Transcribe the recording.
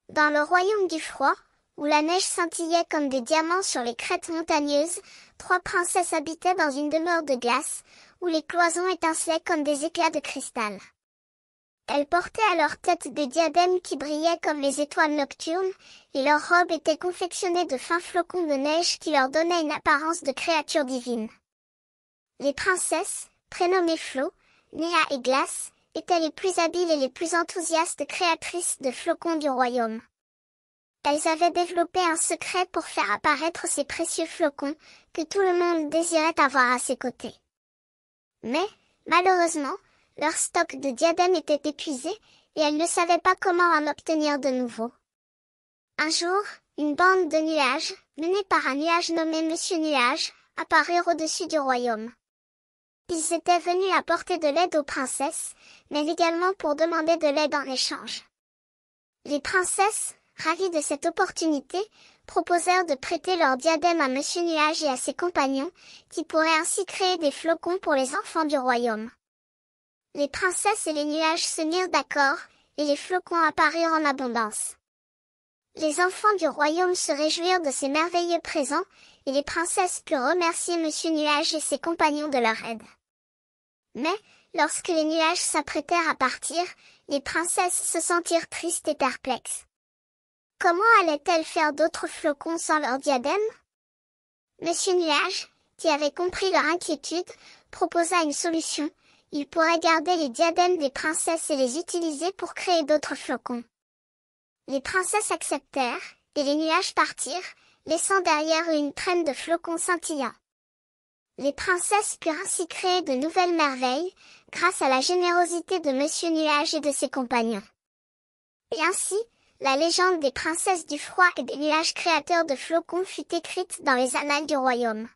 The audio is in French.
Dans le royaume du froid, où la neige scintillait comme des diamants sur les crêtes montagneuses, 3 princesses habitaient dans une demeure de glace, où les cloisons étincelaient comme des éclats de cristal. Elles portaient à leur tête des diadèmes qui brillaient comme les étoiles nocturnes, et leurs robes étaient confectionnées de fins flocons de neige qui leur donnaient une apparence de créatures divines. Les princesses, prénommées Flo, Néa et Glace, étaient les plus habiles et les plus enthousiastes créatrices de flocons du royaume. Elles avaient développé un secret pour faire apparaître ces précieux flocons, que tout le monde désirait avoir à ses côtés. Mais, malheureusement, leur stock de diadèmes était épuisé, et elles ne savaient pas comment en obtenir de nouveaux. Un jour, une bande de nuages, menée par un nuage nommé Monsieur Nuage, apparurent au-dessus du royaume. Ils étaient venus apporter de l'aide aux princesses, mais également pour demander de l'aide en échange. Les princesses, ravies de cette opportunité, proposèrent de prêter leur diadème à Monsieur Nuage et à ses compagnons, qui pourraient ainsi créer des flocons pour les enfants du royaume. Les princesses et les nuages se mirent d'accord, et les flocons apparurent en abondance. Les enfants du royaume se réjouirent de ces merveilleux présents, et les princesses purent remercier Monsieur Nuage et ses compagnons de leur aide. Mais, lorsque les nuages s'apprêtèrent à partir, les princesses se sentirent tristes et perplexes. Comment allaient-elles faire d'autres flocons sans leur diadème? Monsieur Nuage, qui avait compris leur inquiétude, proposa une solution. Il pourrait garder les diadèmes des princesses et les utiliser pour créer d'autres flocons. Les princesses acceptèrent, et les nuages partirent, laissant derrière eux une traîne de flocons scintillants. Les princesses purent ainsi créer de nouvelles merveilles, grâce à la générosité de Monsieur Nuage et de ses compagnons. Et ainsi, la légende des princesses du froid et des nuages créateurs de flocons fut écrite dans les annales du royaume.